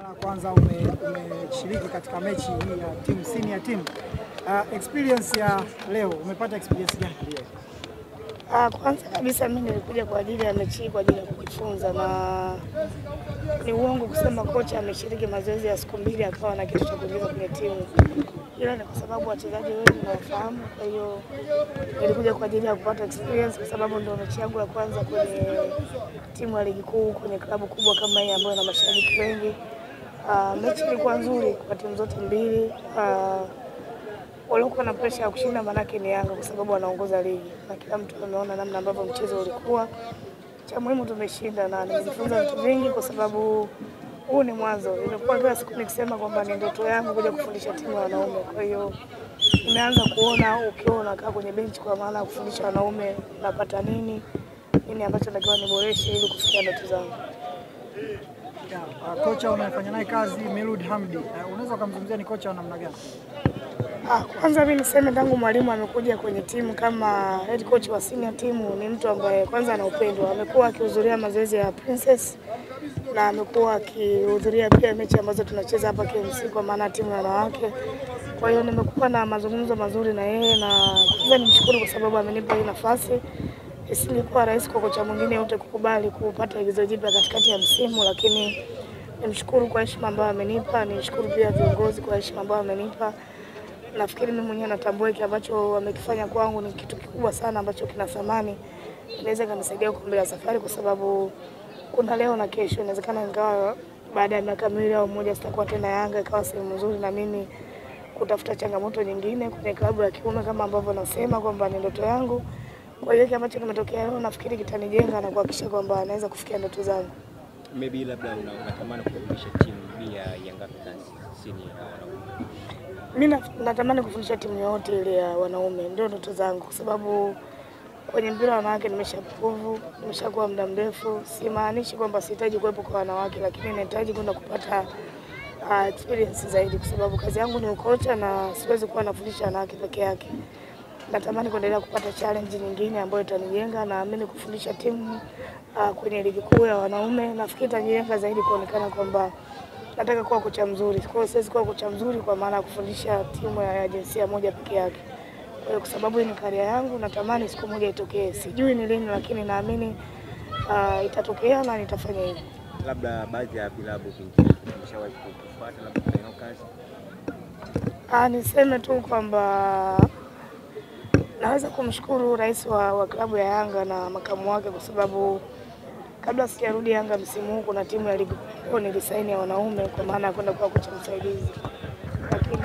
Mara kwanza umeshiriki katika mechi hii ya timu senior team. Experience ya leo, umepata experience gani leo? Kwanza kabisa mimi nilikuja kwa ajili ya mechi kwa ajili ya kujifunza, na ni uongo kusema kocha ameshiriki mazoezi ya siku mbili akawa na kitu cha kuongeza kwenye timu. Ila ni kwa sababu wachezaji wengi nawafahamu, kwa hiyo nilikuja kwa ajili ya kupata experience kwa sababu ndio mechi yangu ya kwanza kwenye timu ya ligi kuu kwenye klabu kubwa kama hii ambayo ina mashabiki wengi. Mechi ilikuwa nzuri kwa timu zote mbili. Walikuwa na pressure ya kushinda, manake ni Yanga kwa sababu wanaongoza ligi, na kila mtu ameona namna ambavyo mchezo ulikuwa. Cha muhimu tumeshinda na nimejifunza vitu vingi kwa sababu huu ni mwanzo. Nimekuwa kila siku nikisema kwamba ni ndoto yangu kuja kufundisha timu ya wanaume. Kwa hiyo nimeanza kuona ukiwa unakaa kwenye benchi, kwa maana kufundisha wanaume napata nini ambacho natakiwa niboreshe ili kufikia ndoto zangu. Kocha unayefanya naye kazi Milud Hamdi, unaweza kumzungumzia ni kocha wa namna gani? Kwanza mimi niseme tangu mwalimu amekuja kwenye timu kama head coach wa senior timu, ni mtu ambaye kwanza ana upendo. Amekuwa akihudhuria mazoezi ya Princess na amekuwa akihudhuria pia mechi ambazo tunacheza hapa KMC kwa maana timu ya wanawake. Kwa hiyo nimekuwa na mazungumzo mazuri na yeye, na kwanza nimshukuru kwa sababu amenipa hii nafasi. Isingekuwa rahisi kwa kocha mwingine yote kukubali kupata igizo jipya katikati ya msimu, lakini nimshukuru kwa heshima ambayo amenipa. Nimshukuru pia viongozi kwa heshima ambayo amenipa. Nafikiri mimi mwenyewe natambua kile ambacho wamekifanya kwangu ni kitu kikubwa sana ambacho kina thamani. Inaweza kunisaidia kuendelea safari kwa sababu kuna leo na kesho. Inawezekana ingawa baada ya miaka miwili au mmoja sitakuwa tena Yanga, ikawa sehemu nzuri na mimi kutafuta changamoto nyingine kwenye klabu ya kiume kama ambavyo nasema kwamba ni ndoto yangu. Kwa hiyo kile ambacho kimetokea leo nafikiri kitanijenga na kuhakikisha kwamba naweza kufikia ndoto zangu. Maybe labda unatamani kufundisha timu ya Yanga Africans senior wanaume. Mimi natamani kufundisha timu yote ile ya wanaume, ndio ndoto zangu kwa sababu kwenye mpira wa wanawake nimeshakuwa muda mrefu. Simaanishi kwamba sihitaji kuwepo kwa wanawake, lakini nahitaji kwenda kupata experience zaidi kwa sababu kazi yangu ni ukocha na siwezi kuwa nafundisha wanawake peke yake. Natamani kuendelea kupata challenge nyingine ambayo itanijenga, na mimi kufundisha timu kwenye ligi kuu ya wanaume nafikiri itanijenga zaidi kuonekana kwamba nataka kuwa kocha mzuri. Kwa hiyo siwezi kuwa kocha mzuri kwa maana kufundisha timu ya jinsia moja peke yake. Kwa hiyo kwa sababu hii ni career yangu, natamani siku moja itokee. Sijui ni lini, lakini naamini itatokea na nitafanya hivyo. Labda baadhi ya vilabu vingine vimeshawahi kufuata labda kufanya kazi. Niseme tu kwamba naweza kumshukuru rais wa klabu ya Yanga na makamu wake kwa sababu kabla sijarudi Yanga msimu huu kuna timu ya ligi kuu nilisaini ya wanaume kwa maana ya kwenda kuwa kocha msaidizi. Lakini